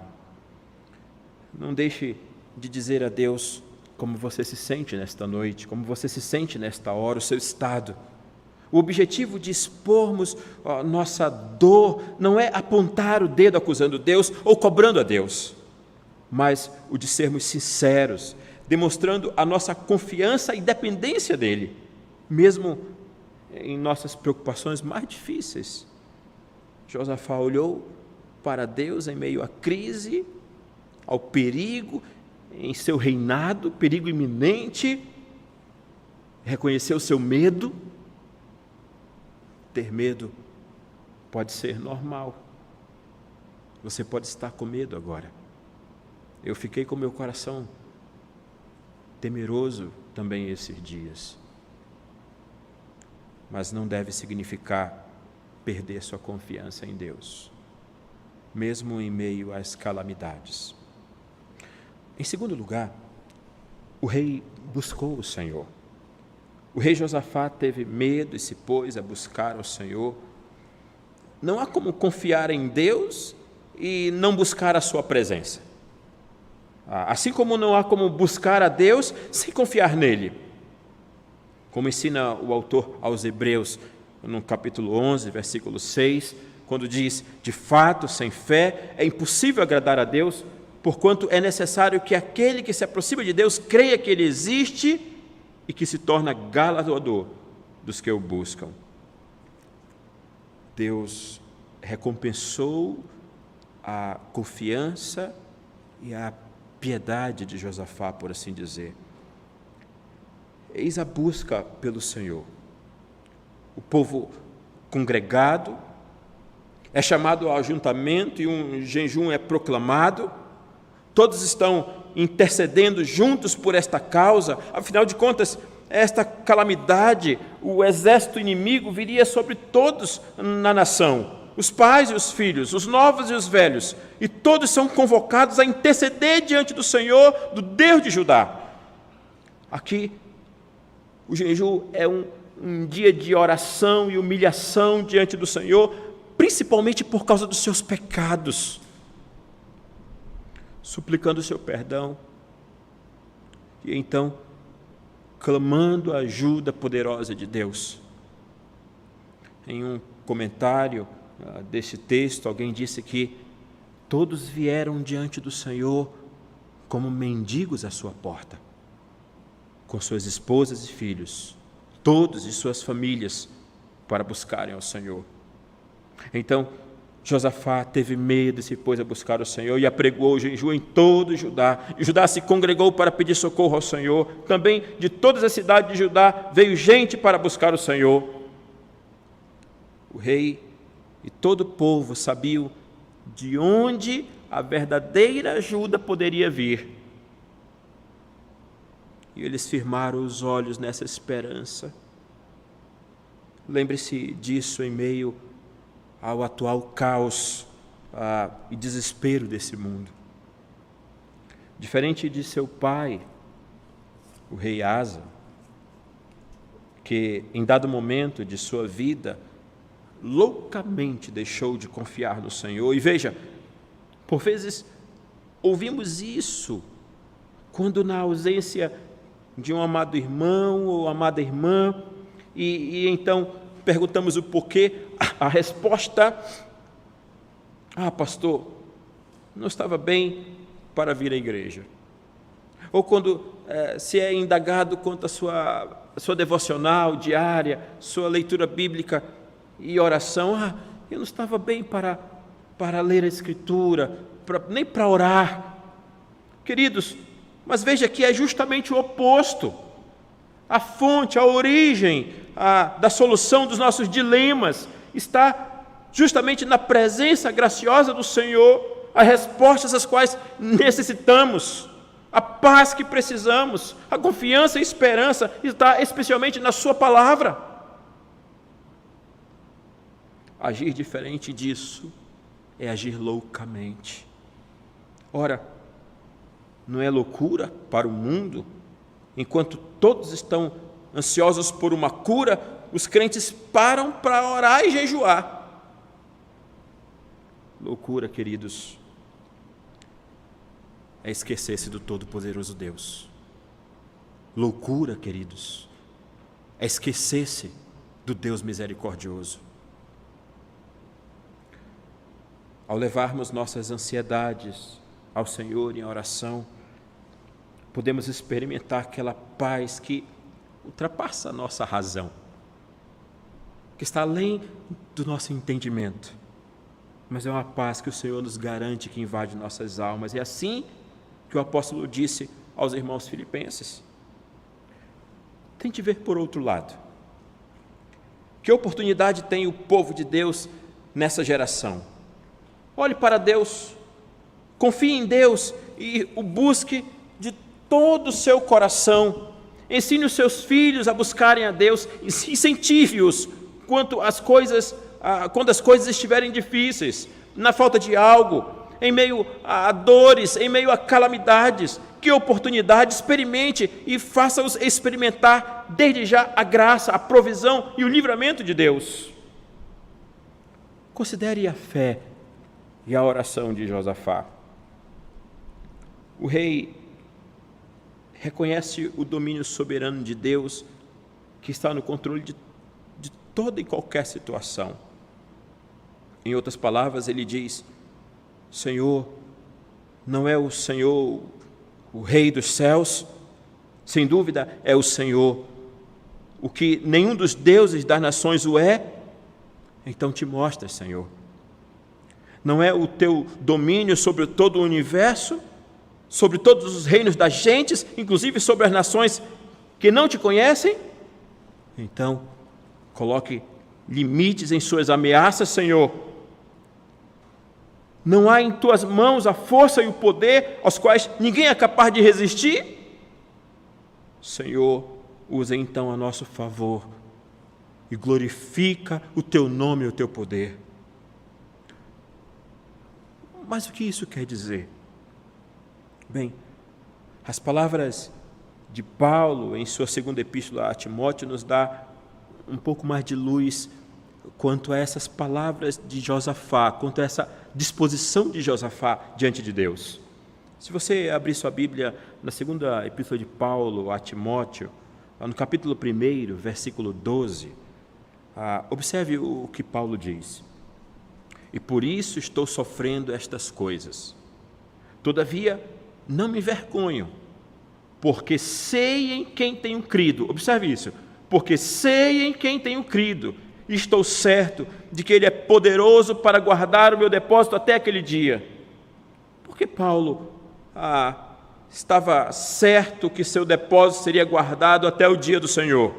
Não deixe de dizer a Deus como você se sente nesta noite, como você se sente nesta hora, o seu estado. O objetivo de expormos a nossa dor não é apontar o dedo acusando Deus ou cobrando a Deus, mas o de sermos sinceros, demonstrando a nossa confiança e dependência dEle, mesmo em nossas preocupações mais difíceis. Josafá olhou para Deus em meio à crise, ao perigo em seu reinado, perigo iminente, reconheceu o seu medo. Ter medo pode ser normal. Você pode estar com medo agora. Eu fiquei com meu coração temeroso também esses dias. Mas não deve significar perder sua confiança em Deus, mesmo em meio às calamidades. Em segundo lugar, o rei buscou o Senhor. O rei Josafá teve medo e se pôs a buscar o Senhor. Não há como confiar em Deus e não buscar a sua presença. Assim como não há como buscar a Deus sem confiar nele. Como ensina o autor aos Hebreus, no capítulo 11, versículo 6, quando diz: de fato, sem fé é impossível agradar a Deus, porquanto é necessário que aquele que se aproxima de Deus creia que Ele existe e que se torna galardoador dos que o buscam. Deus recompensou a confiança e a piedade de Josafá, por assim dizer. Eis a busca pelo Senhor. O povo congregado é chamado ao ajuntamento e um jejum é proclamado. Todos estão intercedendo juntos por esta causa. Afinal de contas, esta calamidade, o exército inimigo viria sobre todos na nação, os pais e os filhos, os novos e os velhos, e todos são convocados a interceder diante do Senhor, do Deus de Judá. Aqui, o jejum é um dia de oração e humilhação diante do Senhor, principalmente por causa dos seus pecados, suplicando o seu perdão, e então clamando a ajuda poderosa de Deus. Em um comentário deste texto, alguém disse que todos vieram diante do Senhor como mendigos à sua porta, com suas esposas e filhos, todos e suas famílias, para buscarem ao Senhor. Então, Josafá teve medo e se pôs a buscar o Senhor e apregoou o jejum em todo Judá. E Judá se congregou para pedir socorro ao Senhor. Também de todas as cidades de Judá veio gente para buscar o Senhor. O rei e todo o povo sabiam de onde a verdadeira ajuda poderia vir. E eles firmaram os olhos nessa esperança. Lembre-se disso em meio ao atual caos e desespero desse mundo. Diferente de seu pai, o rei Asa, que em dado momento de sua vida loucamente deixou de confiar no Senhor. E veja, por vezes ouvimos isso quando na ausência de um amado irmão ou amada irmã, e então perguntamos o porquê. A resposta: pastor, não estava bem para vir à igreja. Ou quando se é indagado quanto à sua devocional diária, sua leitura bíblica e oração, eu não estava bem para ler a Escritura, nem para orar. Queridos, mas veja que é justamente o oposto. A fonte, a origem da solução dos nossos dilemas está justamente na presença graciosa do Senhor, as respostas às quais necessitamos, a paz que precisamos, a confiança e esperança está especialmente na sua palavra. Agir diferente disso é agir loucamente. Ora, não é loucura para o mundo, enquanto todos estão ansiosos por uma cura, os crentes param para orar e jejuar. Loucura, queridos, é esquecer-se do Todo-Poderoso Deus. Loucura, queridos, é esquecer-se do Deus misericordioso. Ao levarmos nossas ansiedades ao Senhor em oração, podemos experimentar aquela paz que ultrapassa a nossa razão, que está além do nosso entendimento, mas é uma paz que o Senhor nos garante, que invade nossas almas. É assim que o apóstolo disse aos irmãos filipenses. Tente ver por outro lado. Que oportunidade tem o povo de Deus nessa geração? Olhe para Deus, confie em Deus e o busque de todo o seu coração. Ensine os seus filhos a buscarem a Deus, incentive-os quando as coisas estiverem difíceis, na falta de algo, em meio a dores, em meio a calamidades. Que oportunidade, experimente e faça-os experimentar desde já a graça, a provisão e o livramento de Deus. Considere a fé e a oração de Josafá. O rei reconhece o domínio soberano de Deus, que está no controle de toda e qualquer situação. Em outras palavras, ele diz: Senhor, não é o Senhor o Rei dos céus? Sem dúvida é o Senhor. O que nenhum dos deuses das nações o é, então te mostra, Senhor. Não é o teu domínio sobre todo o universo, sobre todos os reinos das gentes, inclusive sobre as nações que não te conhecem? Então, coloque limites em suas ameaças, Senhor. Não há em tuas mãos a força e o poder aos quais ninguém é capaz de resistir? Senhor, usa então a nosso favor e glorifica o teu nome e o teu poder. Mas o que isso quer dizer? Bem, as palavras de Paulo em sua segunda epístola a Timóteo nos dá um pouco mais de luz quanto a essas palavras de Josafá, quanto a essa disposição de Josafá diante de Deus. Se você abrir sua Bíblia na segunda epístola de Paulo a Timóteo, no capítulo 1, versículo 12, observe o que Paulo diz. E por isso estou sofrendo estas coisas. Todavia, não me envergonho, porque sei em quem tenho crido. Observe isso. Porque sei em quem tenho crido, e estou certo de que Ele é poderoso para guardar o meu depósito até aquele dia. Porque Paulo estava certo que seu depósito seria guardado até o dia do Senhor?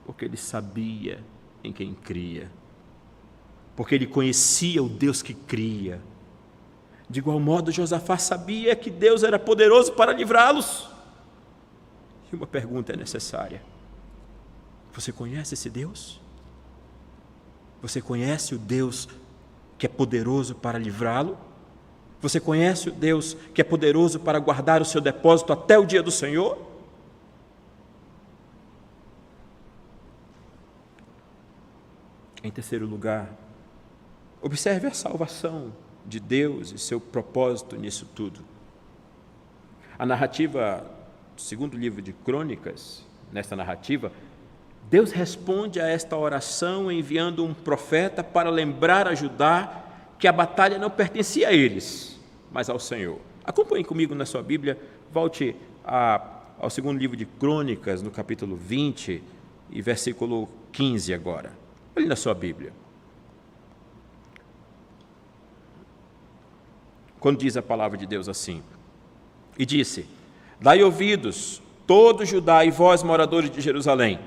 Porque ele sabia em quem cria. Porque ele conhecia o Deus que cria. De igual modo, Josafá sabia que Deus era poderoso para livrá-los. E uma pergunta é necessária: você conhece esse Deus? Você conhece o Deus que é poderoso para livrá-lo? Você conhece o Deus que é poderoso para guardar o seu depósito até o dia do Senhor? Em terceiro lugar, observe a salvação de Deus e seu propósito nisso tudo. A narrativa do segundo livro de Crônicas, nesta narrativa, Deus responde a esta oração enviando um profeta para lembrar a Judá que a batalha não pertencia a eles, mas ao Senhor. Acompanhe comigo na sua Bíblia, volte ao segundo livro de Crônicas, no capítulo 20 e versículo 15 agora. Olhe na sua Bíblia. Quando diz a palavra de Deus assim: e disse: dai ouvidos, todo Judá e vós, moradores de Jerusalém.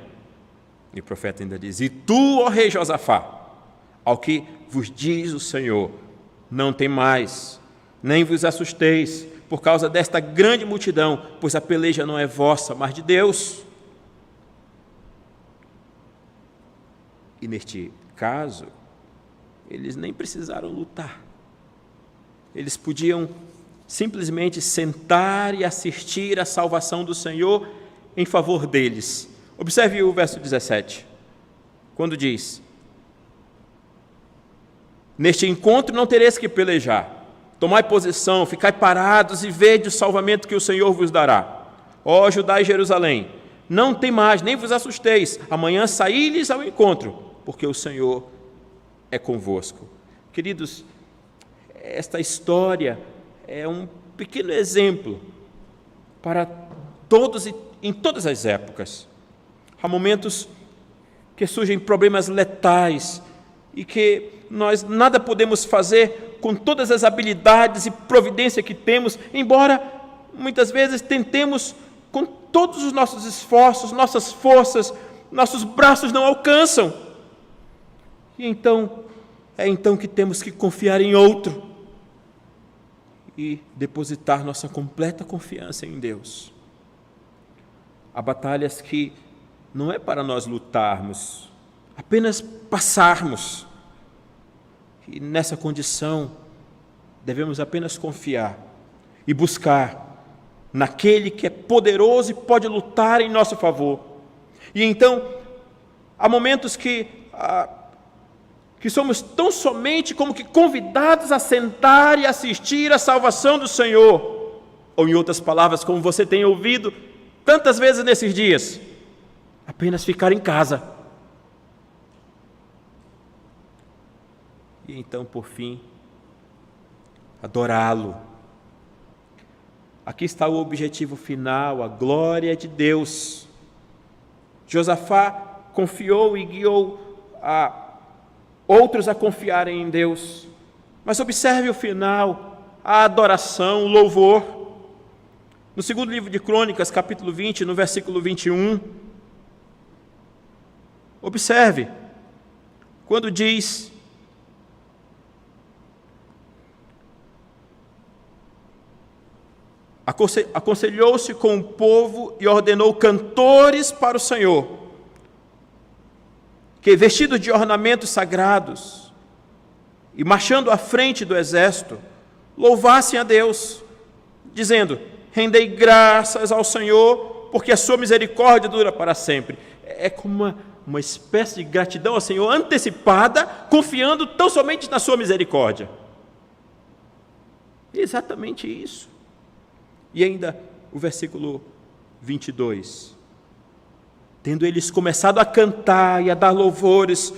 E o profeta ainda diz: e tu, ó rei Josafá, ao que vos diz o Senhor, não temais, nem vos assusteis por causa desta grande multidão, pois a peleja não é vossa, mas de Deus. E neste caso, eles nem precisaram lutar. Eles podiam simplesmente sentar e assistir à salvação do Senhor em favor deles. Observe o verso 17, quando diz: neste encontro não tereis que pelejar, tomai posição, ficai parados e vede o salvamento que o Senhor vos dará. Ó Judá e Jerusalém, não temais, nem vos assusteis, amanhã saí-lhes ao encontro, porque o Senhor é convosco. Queridos, esta história é um pequeno exemplo para todos e em todas as épocas. Há momentos que surgem problemas letais e que nós nada podemos fazer com todas as habilidades e providência que temos, embora muitas vezes tentemos com todos os nossos esforços, nossas forças, nossos braços não alcançam. E então, é então que temos que confiar em outro e depositar nossa completa confiança em Deus. Há batalhas que não é para nós lutarmos, apenas passarmos. E nessa condição, devemos apenas confiar e buscar naquele que é poderoso e pode lutar em nosso favor. E então, há momentos que somos tão somente como que convidados a sentar e assistir à salvação do Senhor. Ou em outras palavras, como você tem ouvido tantas vezes nesses dias, apenas ficar em casa. E então, por fim, adorá-lo. Aqui está o objetivo final, a glória de Deus. Josafá confiou e guiou outros a confiarem em Deus. Mas observe o final, a adoração, o louvor. No segundo livro de Crônicas, capítulo 20, no versículo 21, observe, quando diz: aconselhou-se com o povo e ordenou cantores para o Senhor, que, vestidos de ornamentos sagrados e marchando à frente do exército, louvassem a Deus, dizendo: rendei graças ao Senhor, porque a sua misericórdia dura para sempre. É como uma espécie de gratidão ao Senhor antecipada, confiando tão somente na sua misericórdia. Exatamente isso. E ainda o versículo 22. Tendo eles começado a cantar e a dar louvores,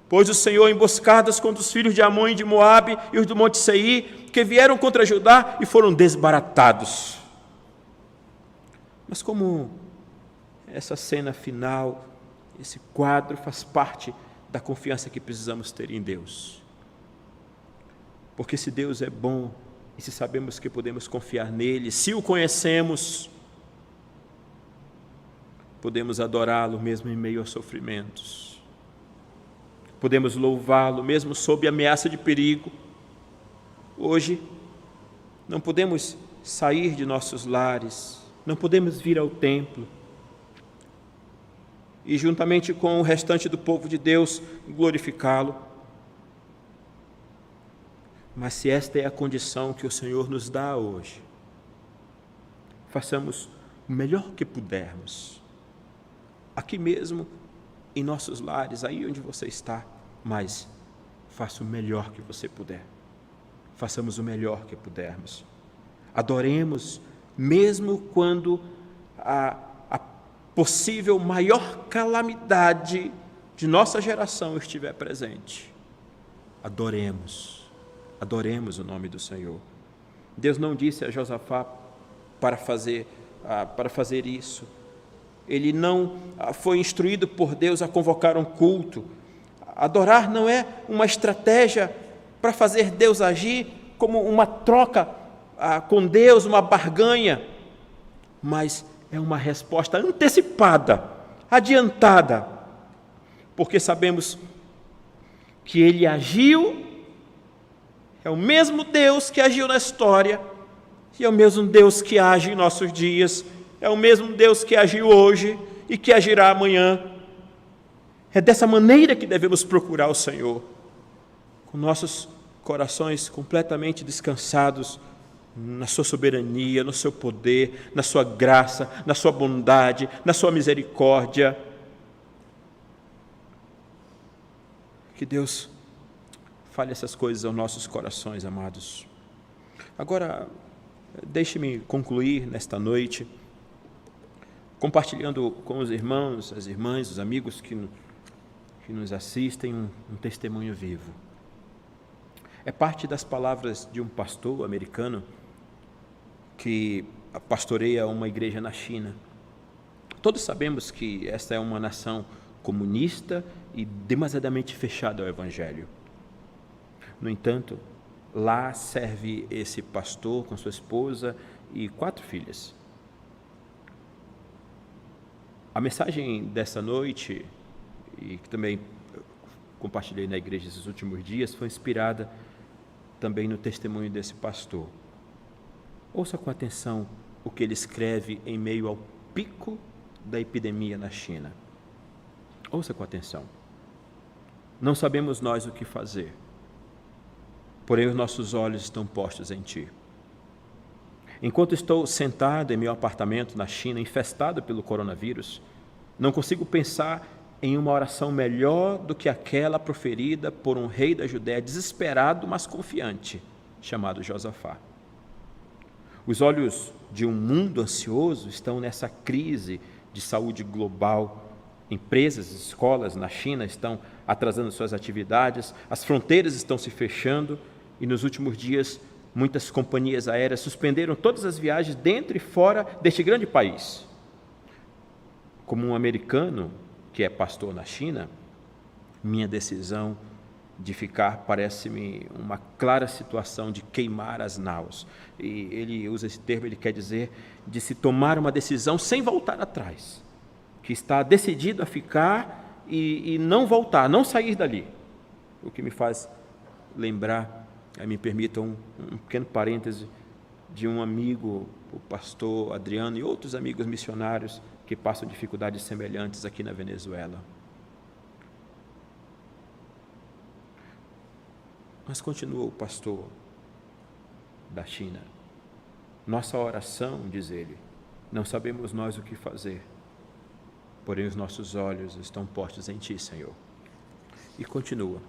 pôs o Senhor emboscadas contra os filhos de Amon e de Moabe e os do Monte Seir, que vieram contra Judá e foram desbaratados. Mas como essa cena final, esse quadro faz parte da confiança que precisamos ter em Deus. Porque se Deus é bom, e se sabemos que podemos confiar nele, se o conhecemos, podemos adorá-lo mesmo em meio aos sofrimentos. Podemos louvá-lo mesmo sob ameaça de perigo. Hoje, não podemos sair de nossos lares, não podemos vir ao templo e, juntamente com o restante do povo de Deus, glorificá-lo. Mas se esta é a condição que o Senhor nos dá hoje, façamos o melhor que pudermos, aqui mesmo, em nossos lares, aí onde você está, mas faça o melhor que você puder. Façamos o melhor que pudermos. Adoremos, mesmo quando a possível maior calamidade de nossa geração estiver presente. Adoremos o nome do Senhor. Deus não disse a Josafá para fazer isso. Ele não foi instruído por Deus a convocar um culto. Adorar não é uma estratégia para fazer Deus agir como uma troca com Deus, uma barganha, mas é uma resposta antecipada, adiantada, porque sabemos que Ele agiu, é o mesmo Deus que agiu na história, e é o mesmo Deus que age em nossos dias, é o mesmo Deus que agiu hoje e que agirá amanhã. É dessa maneira que devemos procurar o Senhor, com nossos corações completamente descansados na sua soberania, no seu poder, na sua graça, na sua bondade, na sua misericórdia. Que Deus fale essas coisas aos nossos corações, amados. Agora, deixe-me concluir nesta noite, compartilhando com os irmãos, as irmãs, os amigos que nos assistem, um testemunho vivo. É parte das palavras de um pastor americano que pastoreia uma igreja na China. Todos sabemos que esta é uma nação comunista e demasiadamente fechada ao Evangelho. No entanto, lá serve esse pastor com sua esposa e 4 filhas. A mensagem dessa noite, e que também compartilhei na igreja esses últimos dias, foi inspirada também no testemunho desse pastor. Ouça com atenção o que ele escreve em meio ao pico da epidemia na China. Ouça com atenção. Não sabemos nós o que fazer, porém os nossos olhos estão postos em Ti. Enquanto estou sentado em meu apartamento na China, infestado pelo coronavírus, não consigo pensar em uma oração melhor do que aquela proferida por um rei da Judéia desesperado, mas confiante, chamado Josafá. Os olhos de um mundo ansioso estão nessa crise de saúde global. Empresas, escolas na China estão atrasando suas atividades, as fronteiras estão se fechando e nos últimos dias muitas companhias aéreas suspenderam todas as viagens dentro e fora deste grande país. Como um americano que é pastor na China, minha decisão de ficar parece-me uma clara situação de queimar as naus. E ele usa esse termo, ele quer dizer de se tomar uma decisão sem voltar atrás, que está decidido a ficar e não voltar, não sair dali. O que me faz lembrar, me permitam um pequeno parêntese, de um amigo, o pastor Adriano e outros amigos missionários que passam dificuldades semelhantes aqui na Venezuela. Mas continua o pastor da China. Nossa oração, diz ele, não sabemos nós o que fazer, porém os nossos olhos estão postos em Ti, Senhor. E continua.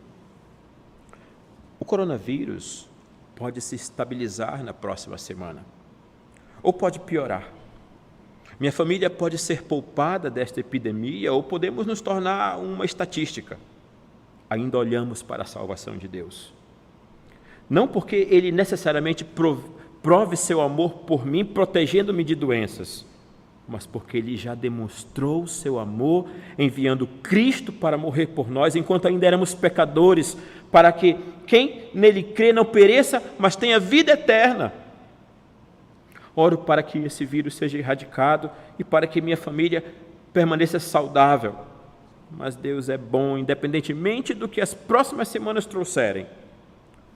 O coronavírus pode se estabilizar na próxima semana, ou pode piorar. Minha família pode ser poupada desta epidemia, ou podemos nos tornar uma estatística. Ainda olhamos para a salvação de Deus. Não porque Ele necessariamente prove seu amor por mim, protegendo-me de doenças, mas porque Ele já demonstrou seu amor, enviando Cristo para morrer por nós, enquanto ainda éramos pecadores, para que quem nele crê não pereça, mas tenha vida eterna. Oro para que esse vírus seja erradicado e para que minha família permaneça saudável. Mas Deus é bom, independentemente do que as próximas semanas trouxerem.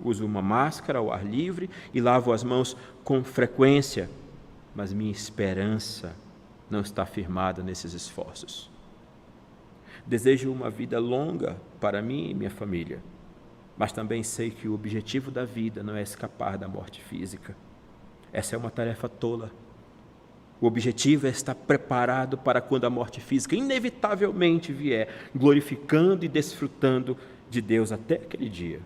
Uso uma máscara ao ar livre e lavo as mãos com frequência, mas minha esperança não está firmada nesses esforços. Desejo uma vida longa para mim e minha família, mas também sei que o objetivo da vida não é escapar da morte física. Essa é uma tarefa tola. O objetivo é estar preparado para quando a morte física inevitavelmente vier, glorificando e desfrutando de Deus até aquele dia.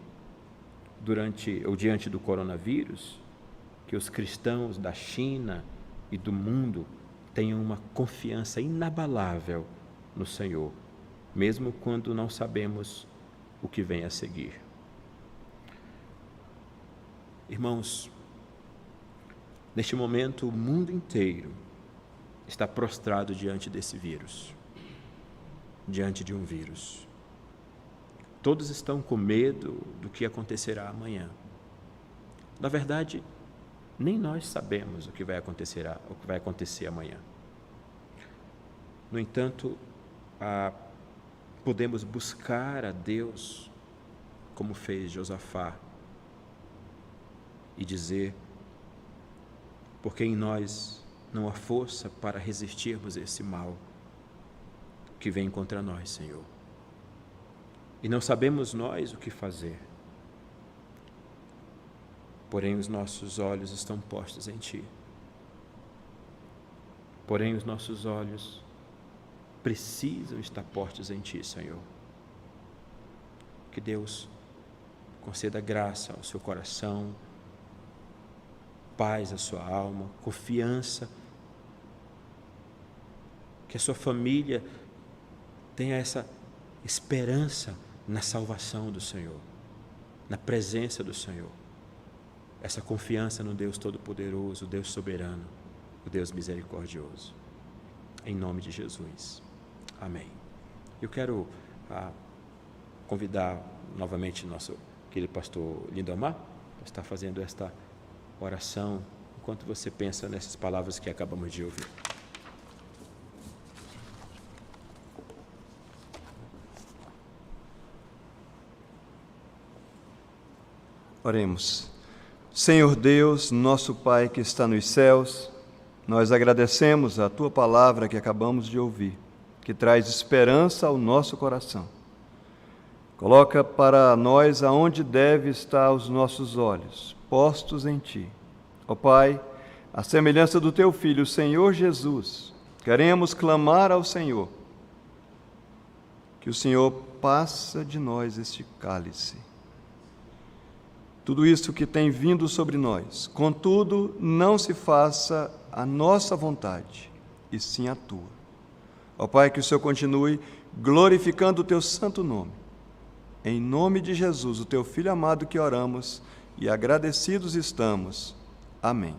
Durante ou diante do coronavírus, que os cristãos da China e do mundo tenham uma confiança inabalável no Senhor, mesmo quando não sabemos o que vem a seguir. Irmãos, neste momento o mundo inteiro está prostrado diante desse vírus, diante de um vírus. Todos estão com medo do que acontecerá amanhã. Na verdade, nem nós sabemos o que vai acontecer amanhã. No entanto, podemos buscar a Deus, como fez Josafá, e dizer, porque em nós não há força para resistirmos a esse mal que vem contra nós, Senhor. E não sabemos nós o que fazer, porém os nossos olhos estão postos em Ti. Porém os nossos olhos precisam estar postos em Ti, Senhor. Que Deus conceda graça ao seu coração, paz à sua alma, confiança, que a sua família tenha essa esperança na salvação do Senhor, na presença do Senhor, essa confiança no Deus Todo-Poderoso, o Deus soberano, o Deus misericordioso. Em nome de Jesus. Amém. Eu quero convidar novamente nosso querido pastor Lindomar para estar fazendo esta oração, enquanto você pensa nessas palavras que acabamos de ouvir. Oremos. Senhor Deus, nosso Pai que está nos céus, nós agradecemos a Tua palavra que acabamos de ouvir, que traz esperança ao nosso coração. Coloca para nós aonde deve estar os nossos olhos, postos em Ti. Ó Pai, à semelhança do Teu Filho, Senhor Jesus, queremos clamar ao Senhor, que o Senhor passa de nós este cálice. Tudo isso que tem vindo sobre nós, contudo, não se faça a nossa vontade, e sim a Tua. Ó Pai, que o Senhor continue glorificando o Teu santo nome. Em nome de Jesus, o Teu Filho amado, que oramos e agradecidos estamos. Amém.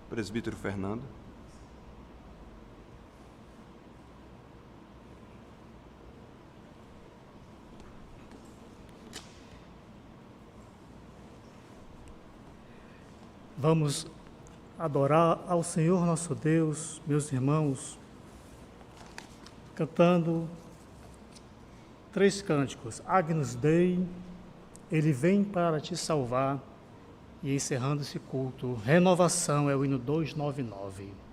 Presbítero Fernando. Vamos adorar ao Senhor nosso Deus, meus irmãos, cantando 3 cânticos. Agnus Dei, Ele vem para te salvar, e encerrando esse culto, Renovação é o hino 299.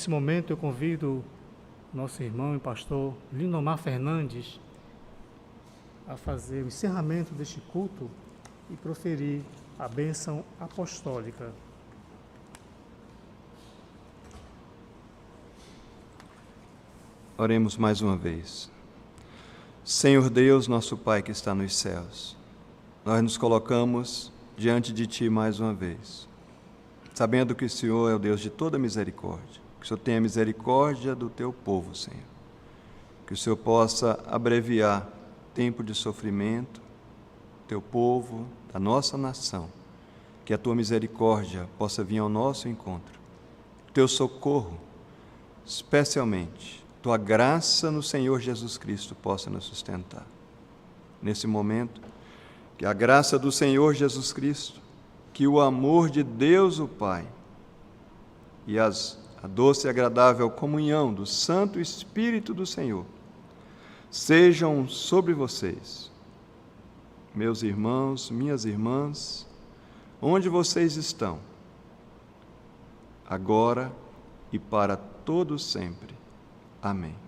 Nesse momento eu convido nosso irmão e pastor Lindomar Fernandes a fazer o encerramento deste culto e proferir a bênção apostólica. Oremos mais uma vez. Senhor Deus, nosso Pai que está nos céus, nós nos colocamos diante de Ti mais uma vez, sabendo que o Senhor é o Deus de toda misericórdia, que o Senhor tenha misericórdia do Teu povo, Senhor, que o Senhor possa abreviar tempo de sofrimento, Teu povo, da nossa nação, que a Tua misericórdia possa vir ao nosso encontro, Teu socorro, especialmente, Tua graça no Senhor Jesus Cristo possa nos sustentar. Nesse momento, que a graça do Senhor Jesus Cristo, que o amor de Deus o Pai e a doce e agradável comunhão do Santo Espírito do Senhor sejam sobre vocês, meus irmãos, minhas irmãs, onde vocês estão, agora e para todo sempre. Amém.